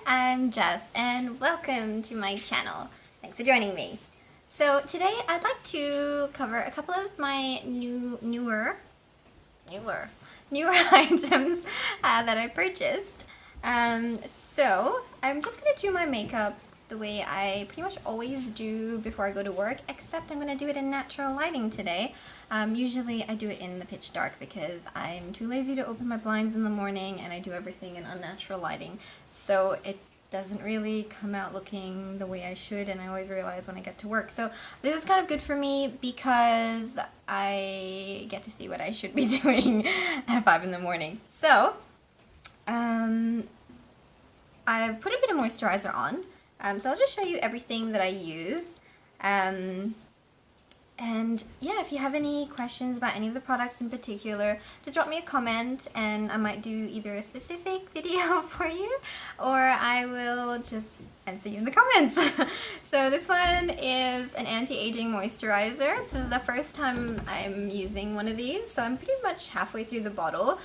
I'm Jess and welcome to my channel. Thanks for joining me. So today I'd like to cover a couple of my newer items that I purchased. So I'm just going to do my makeup the way I pretty much always do before I go to work, except I'm going to do it in natural lighting today. Usually I do it in the pitch dark because I'm too lazy to open my blinds in the morning and I do everything in unnatural lighting. So it doesn't really come out looking the way I should, and I always realize when I get to work. So this is kind of good for me because I get to see what I should be doing at 5 in the morning. So I've put a bit of moisturizer on. So I'll just show you everything that I use. And yeah, if you have any questions about any of the products in particular, just drop me a comment and I might do either a specific video for you or I will just answer you in the comments. So this one is an anti-aging moisturizer. This is the first time I'm using one of these, so I'm pretty much halfway through the bottle.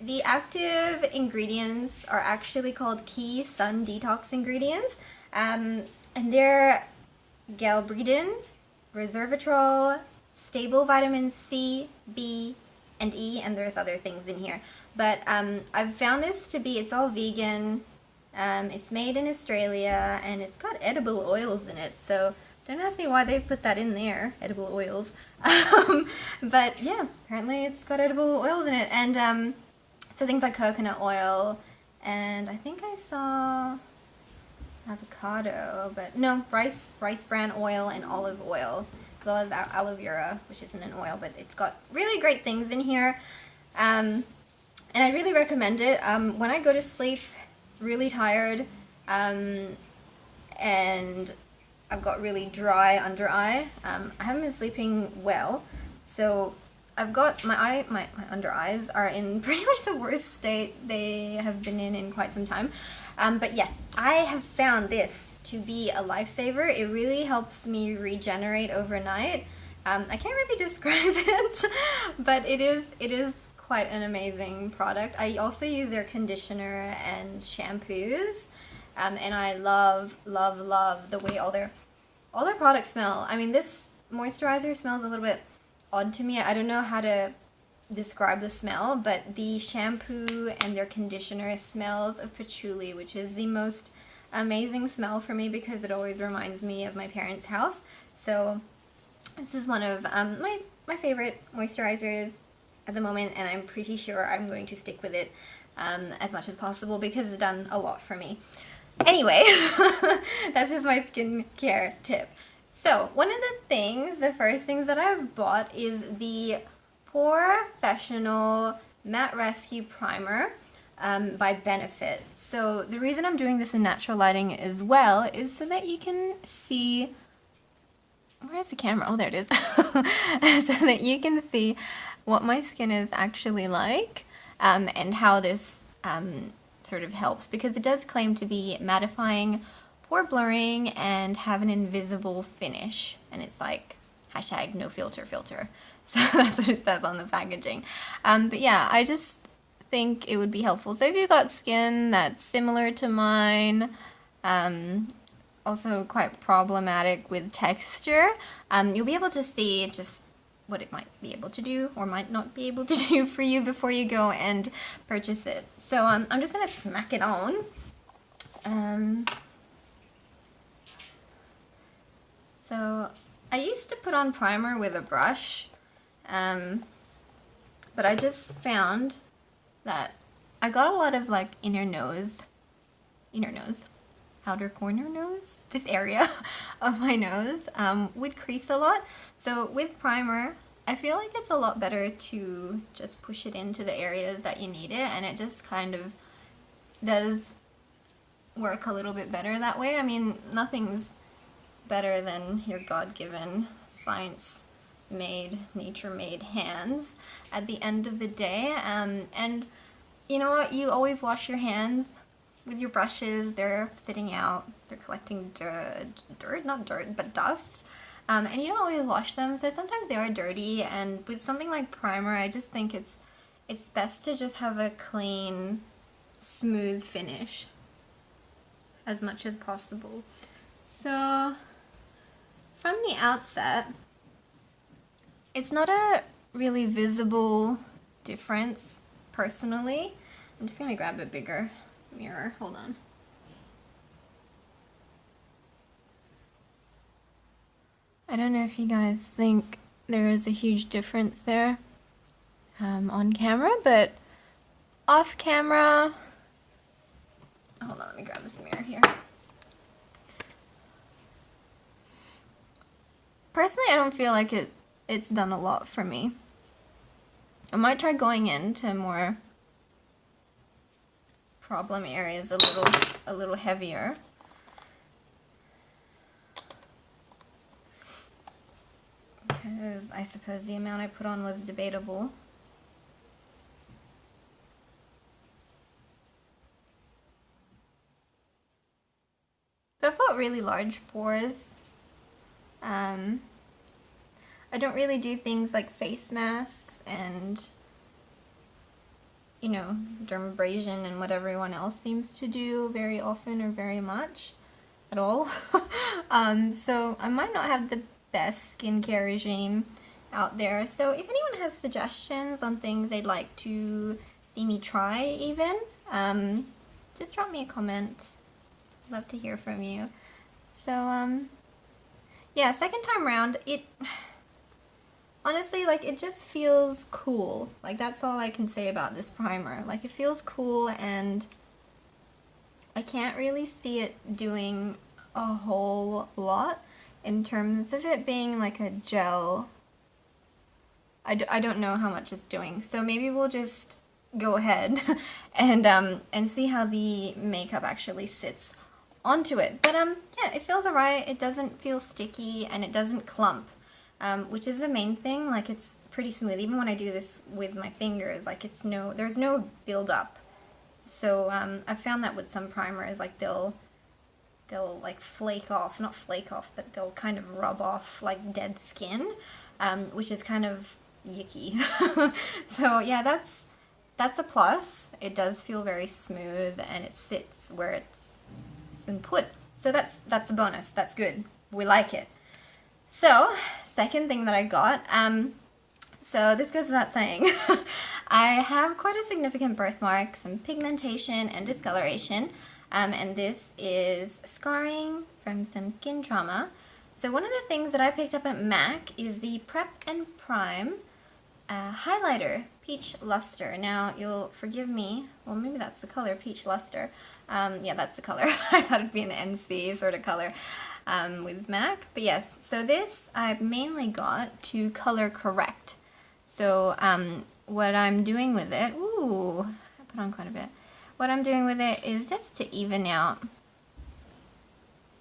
The active ingredients are actually called Key Sun Detox ingredients, and they're galbreidin, resveratrol, stable vitamin C, B, and E, and there's other things in here. But I've found this to be, it's all vegan, it's made in Australia, and it's got edible oils in it, so don't ask me why they've put that in there, edible oils. But yeah, apparently it's got edible oils in it, and so things like coconut oil, and I think I saw avocado, but no, rice bran oil and olive oil, as well as aloe vera, which isn't an oil, but it's got really great things in here, and I really recommend it. When I go to sleep really tired, and I've got really dry under eye, I haven't been sleeping well, so I've got my under eyes are in pretty much the worst state they have been in quite some time. But yes, I have found this to be a lifesaver. It really helps me regenerate overnight. I can't really describe it, but it is quite an amazing product. I also use their conditioner and shampoos, and I love the way all their products smell. I mean, this moisturizer smells a little bit odd to me. I don't know how to describe the smell, but the shampoo and their conditioner smells of patchouli, which is the most amazing smell for me because it always reminds me of my parents' house. So this is one of my favorite moisturizers at the moment, and I'm pretty sure I'm going to stick with it as much as possible because it's done a lot for me. Anyway, that's just my skincare tip. So, one of the first things that I've bought is the Porefessional Matte Rescue Primer by Benefit. So, the reason I'm doing this in natural lighting as well is so that you can see, where's the camera? Oh, there it is. So that you can see what my skin is actually like, and how this sort of helps, because it does claim to be mattifying, pore blurring, and have an invisible finish, and it's like hashtag no filter. So that's what it says on the packaging. But yeah, I just think it would be helpful. So if you've got skin that's similar to mine, also quite problematic with texture, you'll be able to see just what it might be able to do or might not be able to do for you before you go and purchase it. So I'm just gonna smack it on. So I used to put on primer with a brush, but I just found that I got a lot of like inner nose, outer corner nose, this area of my nose would crease a lot. So with primer, I feel like it's a lot better to just push it into the areas that you need it, and it just kind of does work a little bit better that way. I mean, nothing's better than your God-given, science-made, nature-made hands at the end of the day. And you know what? You always wash your hands with your brushes. They're sitting out. They're collecting not dirt, but dust. And you don't always wash them, so sometimes they are dirty. And with something like primer, I just think it's best to just have a clean, smooth finish. as much as possible. So from the outset, it's not a really visible difference personally. I'm just gonna grab a bigger mirror, hold on. I don't know if you guys think there is a huge difference there on camera, but off camera, hold on, let me grab this mirror here. Personally, I don't feel like it's done a lot for me. I might try going into more problem areas a little heavier. Because I suppose the amount I put on was debatable. So I've got really large pores. I don't really do things like face masks and, you know, dermabrasion and what everyone else seems to do very often or very much at all. So I might not have the best skincare regime out there. So if anyone has suggestions on things they'd like to see me try even, just drop me a comment. I'd love to hear from you. So, yeah, second time around, it honestly, like, it just feels cool. Like, that's all I can say about this primer. Like, it feels cool, and I can't really see it doing a whole lot in terms of it being like a gel. I don't know how much it's doing, so maybe we'll just go ahead and see how the makeup actually sits onto it. But yeah, it feels alright. It doesn't feel sticky and it doesn't clump, which is the main thing. Like, it's pretty smooth. Even when I do this with my fingers, like, there's no build up. So I've found that with some primers, like they'll like flake off, not flake off, but they'll kind of rub off like dead skin, which is kind of yucky. So yeah, that's a plus. It does feel very smooth and it sits where it's been put. So that's a bonus. That's good. We like it. So second thing that I got, so this goes without saying, I have quite a significant birthmark, some pigmentation and discoloration, and this is scarring from some skin trauma. So one of the things that I picked up at MAC is the Prep and Prime highlighter, Peach Lustre. Now, you'll forgive me, well, maybe that's the color, Peach Lustre. Yeah, that's the color. I thought it'd be an NC sort of color with MAC. But yes, so this I mainly got to color correct. So what I'm doing with it, ooh, I put on quite a bit. What I'm doing with it is just to even out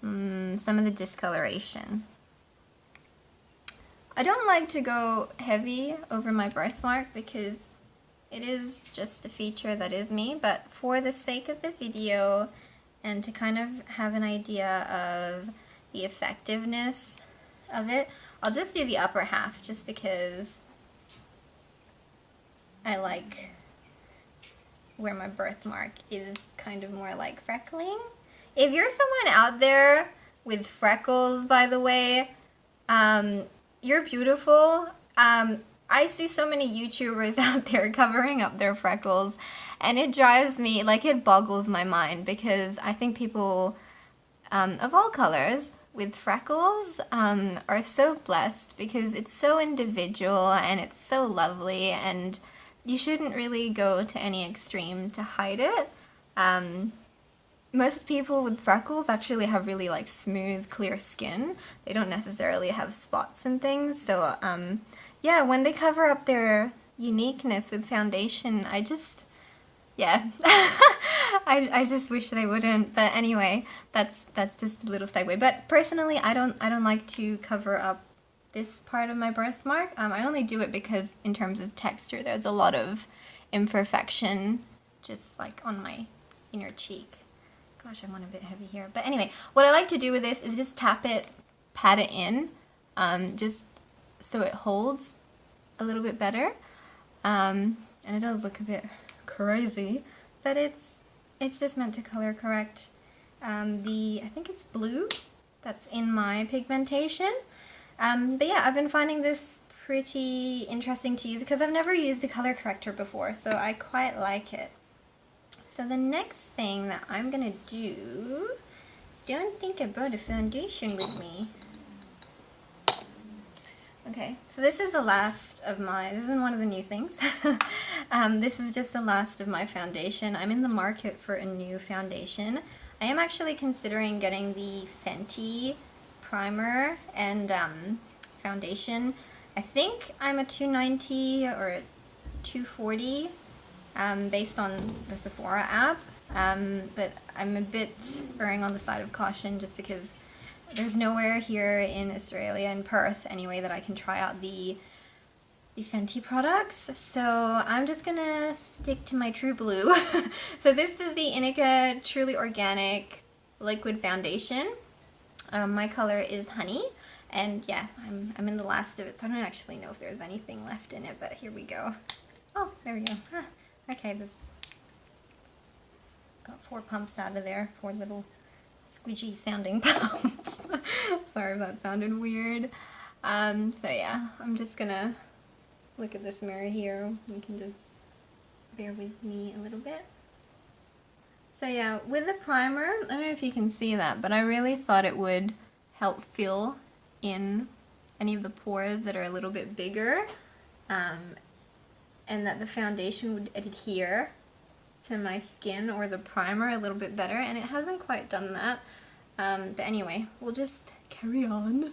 some of the discoloration. I don't like to go heavy over my birthmark because it is just a feature that is me, but for the sake of the video and to kind of have an idea of the effectiveness of it, I'll just do the upper half just because I like where my birthmark is kind of more like freckling. If you're someone out there with freckles, by the way, you're beautiful. I see so many YouTubers out there covering up their freckles, and it drives me, like, it boggles my mind, because I think people of all colors with freckles are so blessed because it's so individual and it's so lovely, and you shouldn't really go to any extreme to hide it. Most people with freckles actually have really like smooth, clear skin. They don't necessarily have spots and things. So yeah, when they cover up their uniqueness with foundation, I just, yeah, I just wish they wouldn't. But anyway, that's just a little segue. But personally, I don't like to cover up this part of my birthmark. I only do it because in terms of texture, there's a lot of imperfection just like on my inner cheek. Gosh, I want a bit heavy here. But anyway, what I like to do with this is just tap it, pat it in, just so it holds a little bit better. And it does look a bit crazy, but it's just meant to color correct I think it's blue that's in my pigmentation. But yeah, I've been finding this pretty interesting to use because I've never used a color corrector before, so I quite like it. So the next thing that I'm gonna do, don't think about a foundation with me. Okay, so this is the last of this isn't one of the new things. This is just the last of my foundation. I'm in the market for a new foundation. I am actually considering getting the Fenty primer and foundation. I think I'm a 290 or a 240 based on the Sephora app, but I'm a bit erring on the side of caution just because there's nowhere here in Australia, in Perth anyway, that I can try out the Fenty products, so I'm just gonna stick to my true blue. So this is the Inika Truly Organic Liquid Foundation. My color is Honey, and yeah, I'm in the last of it, so I don't actually know if there's anything left in it, but here we go. Oh, there we go. Okay, this got 4 pumps out of there, 4 little squidgy sounding pumps. Sorry if that sounded weird. So yeah, I'm just gonna look at this mirror here. You can just bear with me a little bit. So yeah, with the primer, I don't know if you can see that, but I really thought it would help fill in any of the pores that are a little bit bigger, and that the foundation would adhere to my skin or the primer a little bit better, and it hasn't quite done that. But anyway, we'll just carry on,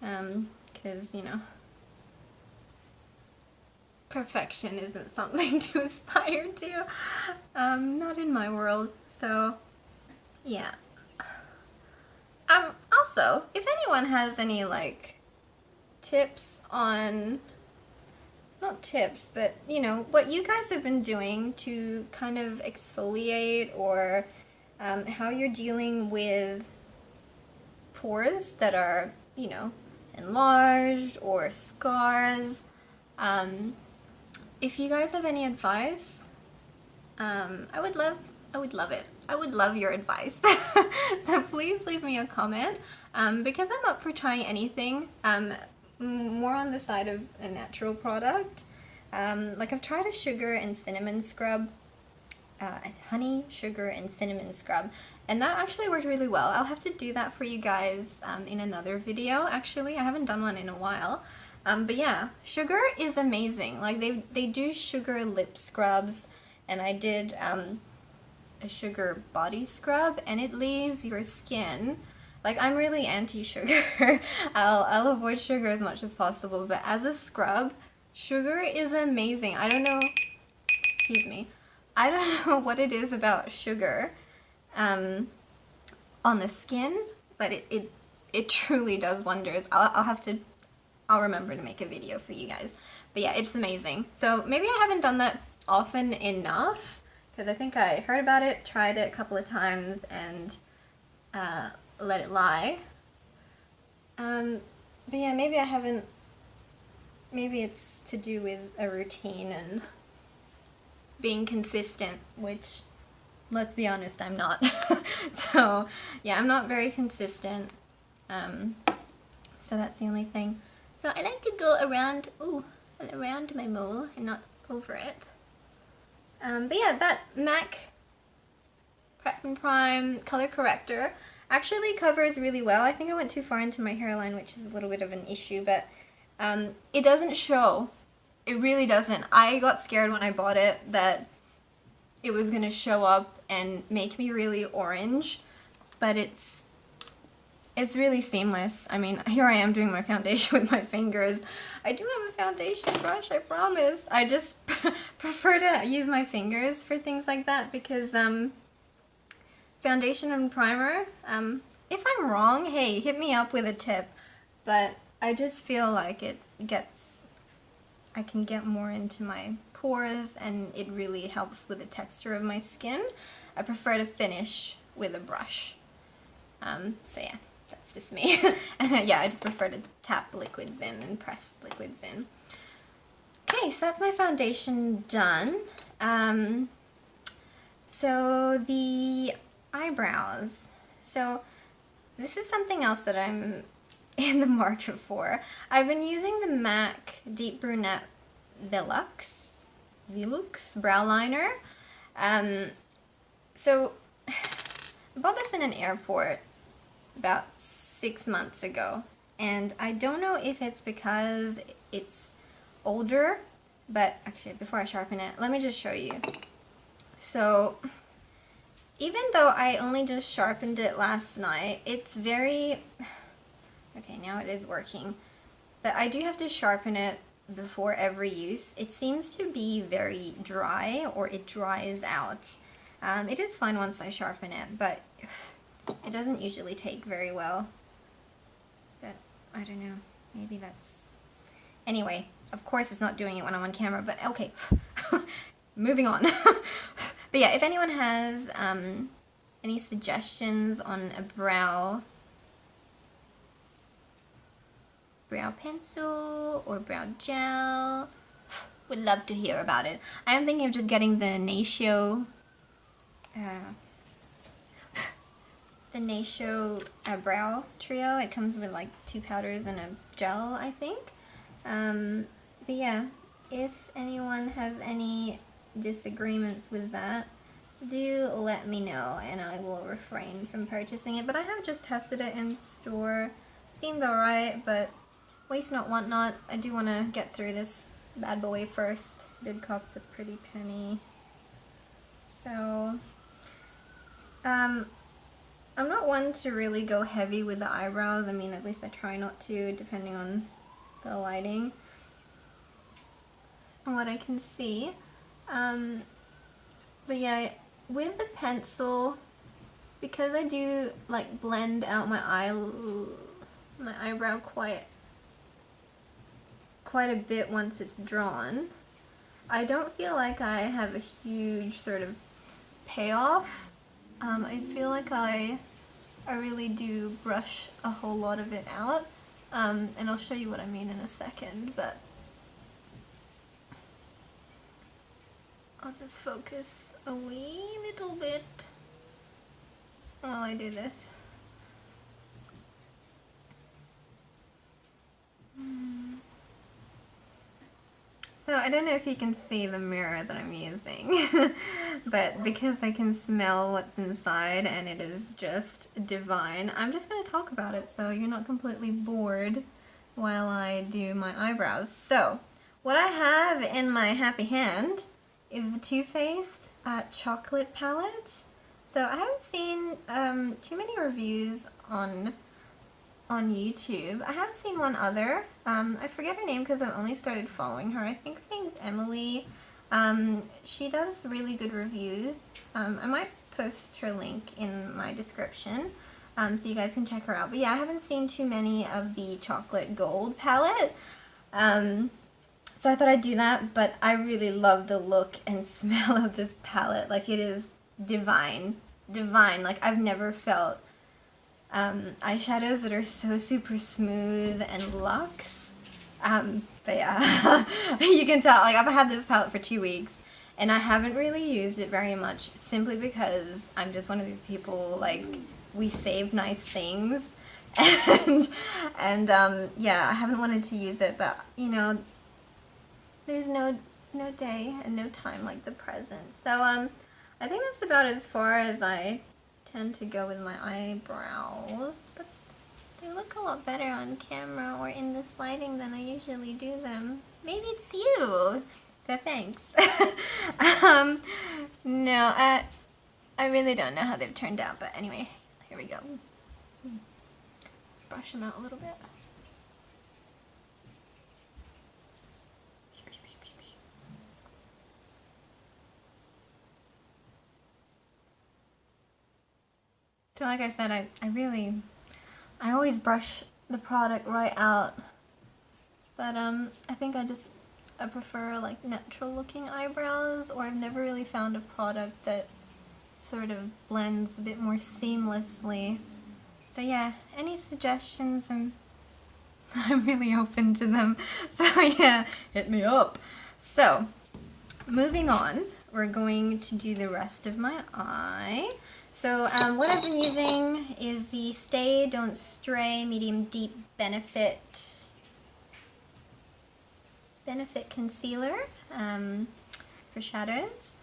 because, you know, perfection isn't something to aspire to, not in my world, so yeah. Also, if anyone has any, like, tips on, not tips, but, you know, what you guys have been doing to kind of exfoliate, or how you're dealing with pores that are, you know, enlarged or scars. If you guys have any advice, I would love it. I would love your advice. So please leave me a comment, because I'm up for trying anything. More on the side of a natural product. Like I've tried a sugar and cinnamon scrub, honey, sugar, and cinnamon scrub, and that actually worked really well. I'll have to do that for you guys in another video, actually. I haven't done one in a while. But yeah, sugar is amazing. Like they do sugar lip scrubs, and I did a sugar body scrub, and it leaves your skin, like, I'm really anti-sugar. I'll avoid sugar as much as possible, but as a scrub, sugar is amazing. I don't know, excuse me, I don't know what it is about sugar on the skin, but it truly does wonders. I'll remember to make a video for you guys. But yeah, it's amazing. So maybe I haven't done that often enough, because I think I heard about it, tried it a couple of times, and let it lie. But yeah, maybe I haven't, maybe it's to do with a routine and being consistent, which, let's be honest, I'm not. So yeah, I'm not very consistent. So that's the only thing. So I like to go around, around my mole and not over it. But yeah, that MAC Prep and Prime Color Corrector actually covers really well. I think I went too far into my hairline, which is a little bit of an issue, but it doesn't show. It really doesn't. I got scared when I bought it that it was going to show up and make me really orange, but it's really seamless. I mean, here I am doing my foundation with my fingers. I do have a foundation brush, I promise. I just prefer to use my fingers for things like that, because foundation and primer, if I'm wrong, hey, hit me up with a tip, but I just feel like I can get more into my pores, and it really helps with the texture of my skin. I prefer to finish with a brush. So yeah, that's just me. And yeah, I just prefer to tap liquids in and press liquids in. Okay, so that's my foundation done. So the eye eyebrows. So this is something else that I'm in the market for. I've been using the MAC Deep Brunette Velux brow liner. So I bought this in an airport about 6 months ago, and I don't know if it's because it's older, but actually before I sharpen it, let me just show you. So even though I only just sharpened it last night, it's very, okay, now it is working, but I do have to sharpen it before every use. It seems to be very dry, or it dries out. It is fine once I sharpen it, but it doesn't usually take very well. But I don't know, maybe that's... Anyway, of course it's not doing it when I'm on camera, but okay. Moving on. But yeah, if anyone has any suggestions on a brow pencil or brow gel, would love to hear about it. I am thinking of just getting the Nacio brow trio. It comes with like 2 powders and a gel, I think. But yeah, if anyone has any disagreements with that, do let me know and I will refrain from purchasing it. But I have just tested it in store. Seemed alright, but waste not, want not. I do want to get through this bad boy first. It did cost a pretty penny. So, I'm not one to really go heavy with the eyebrows. I mean, at least I try not to, depending on the lighting and what I can see. But yeah, with the pencil, because I do like blend out my eyebrow quite a bit once it's drawn, I don't feel like I have a huge sort of payoff. I feel like I really do brush a whole lot of it out, and I'll show you what I mean in a second, but I'll just focus a wee little bit while I do this. So I don't know if you can see the mirror that I'm using, but because I can smell what's inside and it is just divine, I'm just going to talk about it so you're not completely bored while I do my eyebrows. So what I have in my happy hand is the Too Faced chocolate palette. So I haven't seen too many reviews on YouTube. I have seen one other. I forget her name because I've only started following her. I think her name's Emily. She does really good reviews. I might post her link in my description so you guys can check her out. But yeah, I haven't seen too many of the chocolate gold palette. So I thought I'd do that, but I really love the look and smell of this palette. Like, it is divine. Divine. Like, I've never felt eyeshadows that are so super smooth and luxe. But yeah, you can tell, like, I've had this palette for 2 weeks, and I haven't really used it very much, simply because I'm just one of these people, like, we save nice things, and yeah, I haven't wanted to use it, but, you know, there's no day and no time like the present. So, I think that's about as far as I tend to go with my eyebrows, but they look a lot better on camera or in this lighting than I usually do them. Maybe it's you, so thanks. No, I really don't know how they've turned out, but anyway, here we go. Let's brush them out a little bit. So like I said, I always brush the product right out, but I think I prefer like natural looking eyebrows, or I've never really found a product that sort of blends a bit more seamlessly. So yeah, any suggestions, I'm really open to them. So yeah, hit me up. So moving on, we're going to do the rest of my eye. So what I've been using is the Stay Don't Stray Medium Deep Benefit Concealer for shadows.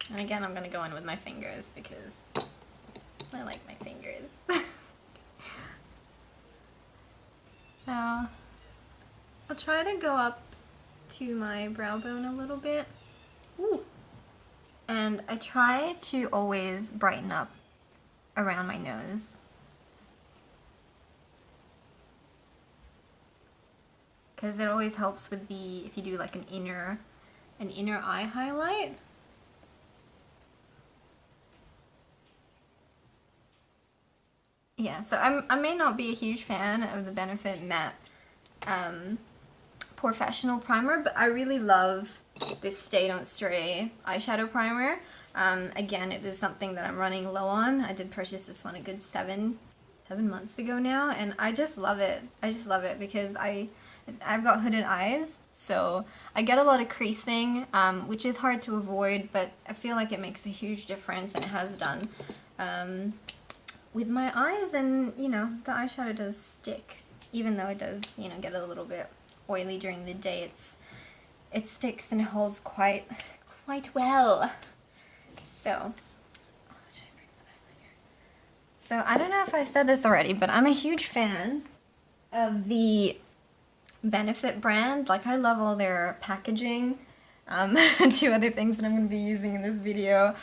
And again, I'm going to go in with my fingers because I like my fingers. So I'll try to go up to my brow bone a little bit. Ooh. And I try to always brighten up around my nose. Because it always helps with the, if you do like an inner eye highlight. Yeah, so I may not be a huge fan of the Benefit Matte Porefessional primer, but I really love this Stay Don't Stray eyeshadow primer. Again, it is something that I'm running low on. I did purchase this one a good seven months ago now, and I just love it. I just love it because I've got hooded eyes, so I get a lot of creasing, which is hard to avoid, but I feel like it makes a huge difference, and it has done with my eyes. And you know, the eyeshadow does stick, even though it does, you know, get a little bit oily during the day. It sticks and holds quite well. So I don't know if I said this already, but I'm a huge fan of the Benefit brand. Like, I love all their packaging. Two other things that I'm going to be using in this video,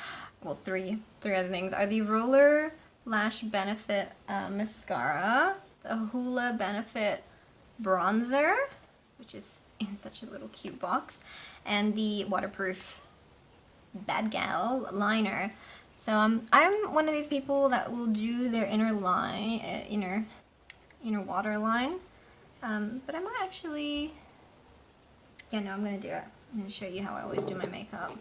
well, three other things, are the Roller Lash Benefit Mascara, the Hoola Benefit Bronzer, which is in such a little cute box, and the waterproof BadGal liner. So I'm one of these people that will do their inner line, inner waterline. But I might actually, yeah, no, I'm gonna do it. I'm gonna show you how I always do my makeup.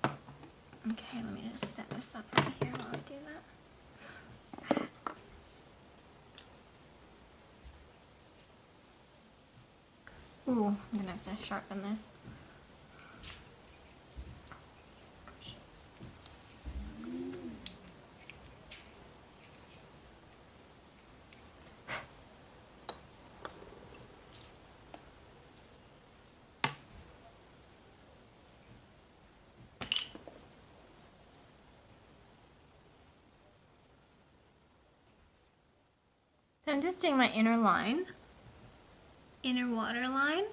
Okay, let me just set this up right here while I do that. Ooh, I'm gonna have to sharpen this. So I'm just doing my inner line, inner waterline.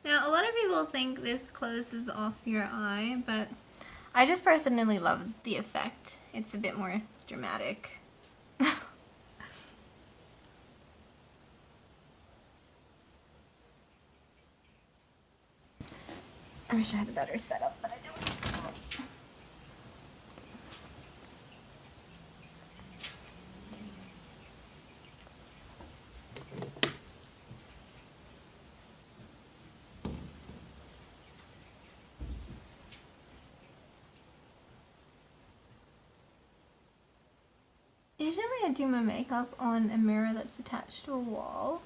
Now, a lot of people think this closes off your eye, but I just personally love the effect. It's a bit more dramatic. I wish I had a better setup, but I don't. Usually I do my makeup on a mirror that's attached to a wall.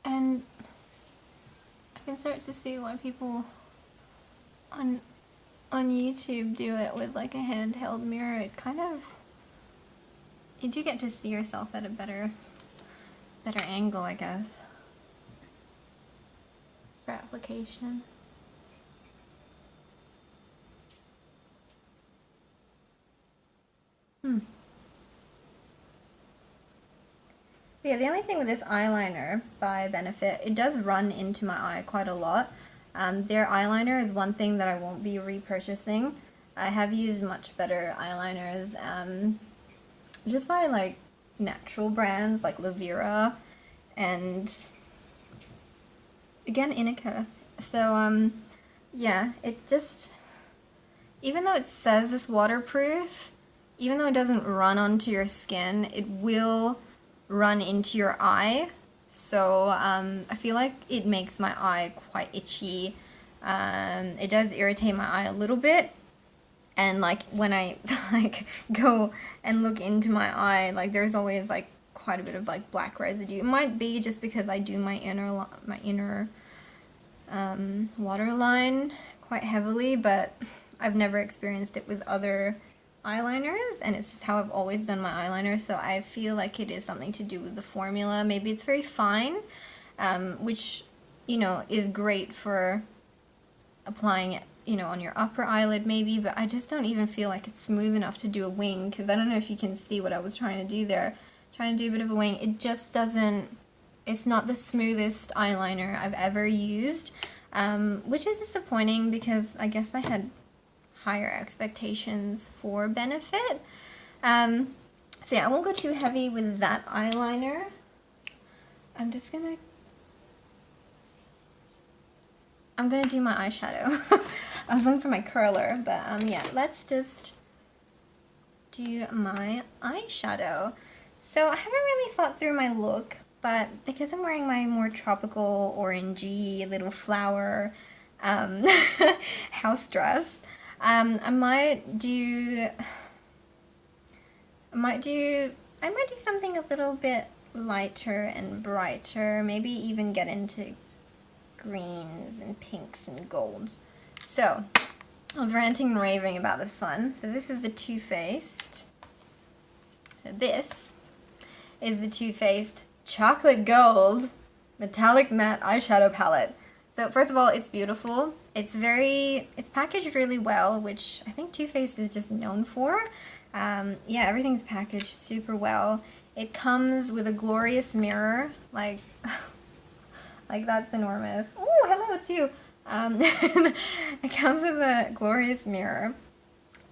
And I can start to see why people on YouTube do it with like a handheld mirror. It kind of, you do get to see yourself at a better angle, I guess, for application. Yeah, the only thing with this eyeliner by Benefit, it does run into my eye quite a lot. Their eyeliner is one thing that I won't be repurchasing. I have used much better eyeliners, just by like natural brands like Lavera and again Inika. So yeah, it just, even though it says it's waterproof, even though it doesn't run onto your skin, it will run into your eye. So I feel like it makes my eye quite itchy. It does irritate my eye a little bit, and like when I like go and look into my eye, like there's always like quite a bit of like black residue. It might be just because I do my inner waterline quite heavily, but I've never experienced it with other eyeliners, and it's just how I've always done my eyeliner, so I feel like it is something to do with the formula. Maybe it's very fine, which, you know, is great for applying it, you know, on your upper eyelid maybe, but I just don't even feel like it's smooth enough to do a wing, because I don't know if you can see what I was trying to do there. Trying to do a bit of a wing, it just doesn't, it's not the smoothest eyeliner I've ever used, which is disappointing because I guess I had higher expectations for benefit. So yeah, I won't go too heavy with that eyeliner. I'm gonna do my eyeshadow. I was looking for my curler, but yeah, let's just do my eyeshadow. So I haven't really thought through my look, but because I'm wearing my more tropical, orangey, little flower house dress, I might do something a little bit lighter and brighter, maybe even get into greens and pinks and golds. So, I was ranting and raving about this one. So this is the Too Faced. So this is the Too Faced Chocolate Gold Metallic Matte Eyeshadow Palette. So first of all, it's beautiful. It's packaged really well, which I think Too Faced is just known for. Yeah, everything's packaged super well. It comes with a glorious mirror, like that's enormous. Oh, hello, it's you. It comes with a glorious mirror.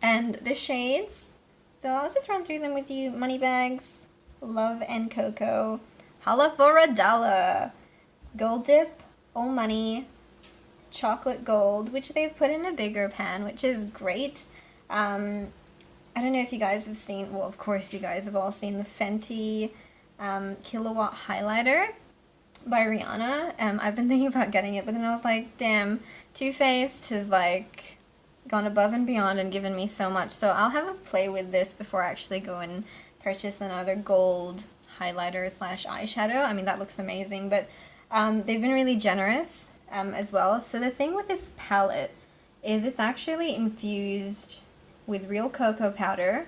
And the shades, so I'll just run through them with you. Moneybags, Love and Cocoa, Holla for a Dollar, Gold Dip, All Money, Chocolate Gold, which they've put in a bigger pan, which is great. I don't know if you guys have seen, well, of course you guys have all seen the Fenty Kilowatt Highlighter by Rihanna. I've been thinking about getting it, but then I was like, damn, Too Faced has like gone above and beyond and given me so much, so I'll have a play with this before I actually go and purchase another gold highlighter slash eyeshadow. I mean, that looks amazing, but they've been really generous as well. So the thing with this palette is it's actually infused with real cocoa powder,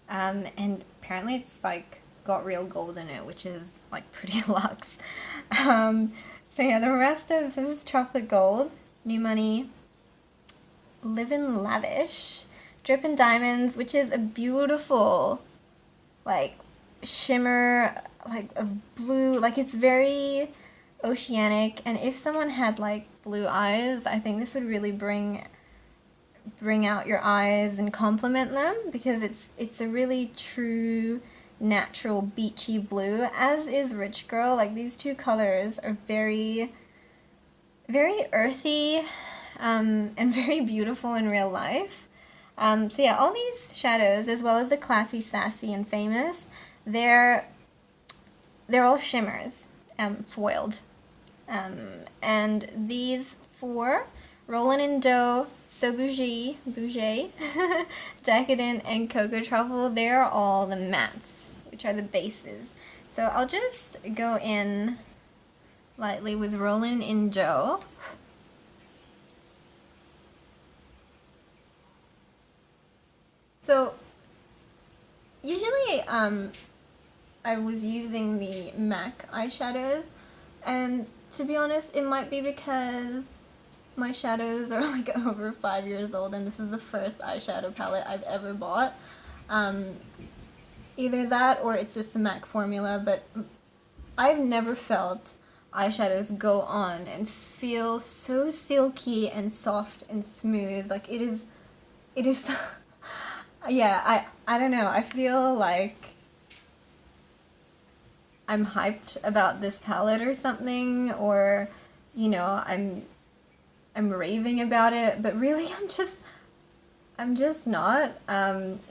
and apparently it's like got real gold in it, which is like pretty luxe. So yeah, the rest of this is Chocolate Gold, New Money, Livin' Lavish, Drippin' Diamonds, which is a beautiful like shimmer, like of blue, like it's very oceanic, and if someone had like blue eyes, I think this would really bring out your eyes and complement them, because it's a really true natural beachy blue, as is Rich Girl. Like these two colors are very, very earthy and very beautiful in real life. So yeah, all these shadows, as well as the Classy, Sassy, and Famous, they're all shimmers, foiled. And these four, Rollin' in Dough, So Bougie, Decadent, and Cocoa Truffle, they're all the mattes, which are the bases. So I'll just go in lightly with Rollin' in Dough. So usually I was using the MAC eyeshadows, and to be honest, it might be because my shadows are like over 5 years old and this is the first eyeshadow palette I've ever bought. Either that or it's just a MAC formula, but I've never felt eyeshadows go on and feel so silky and soft and smooth. Like it is yeah, I don't know, I feel like I'm hyped about this palette or something, or you know, I'm raving about it, but really I'm just not.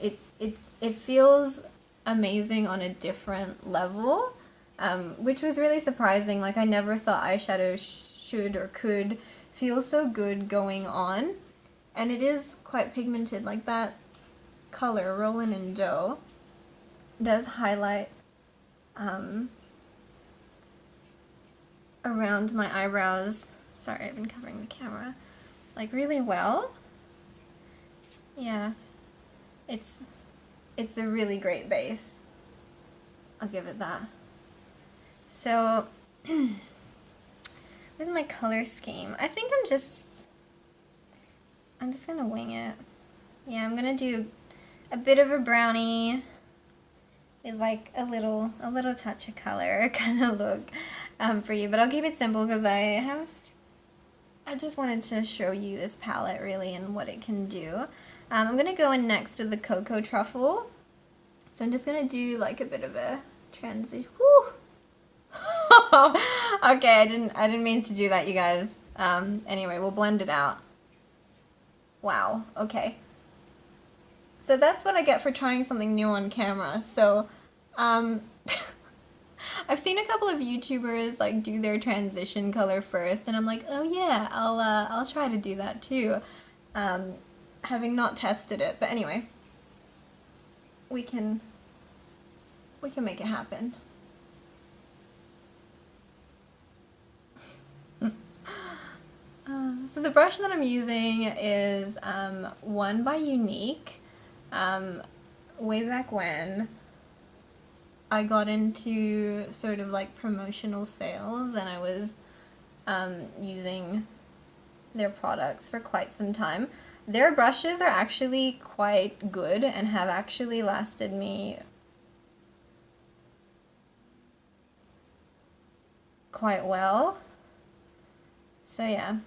It feels amazing on a different level, which was really surprising. Like I never thought eyeshadow should or could feel so good going on, and it is quite pigmented. Like that color, Rollin' in Dough, does highlight around my eyebrows. Sorry, I've been covering the camera. Like really well. Yeah, it's a really great base. I'll give it that. So, with my color scheme, I think I'm just gonna wing it. Yeah, I'm gonna do a bit of a brownie with like a little touch of color kind of look for you, but I'll keep it simple because I just wanted to show you this palette really and what it can do. I'm gonna go in next with the Cocoa Truffle. So I'm just gonna do like a bit of a transition. Woo! Okay, I didn't mean to do that, you guys. Anyway, we'll blend it out. Wow, okay. So that's what I get for trying something new on camera. So, I've seen a couple of YouTubers like do their transition color first, and I'm like, oh yeah, I'll try to do that too. Having not tested it, but anyway, we can make it happen. So the brush that I'm using is one by Younique. Way back when I got into sort of like promotional sales and I was using their products for quite some time. Their brushes are actually quite good and have actually lasted me quite well. So yeah,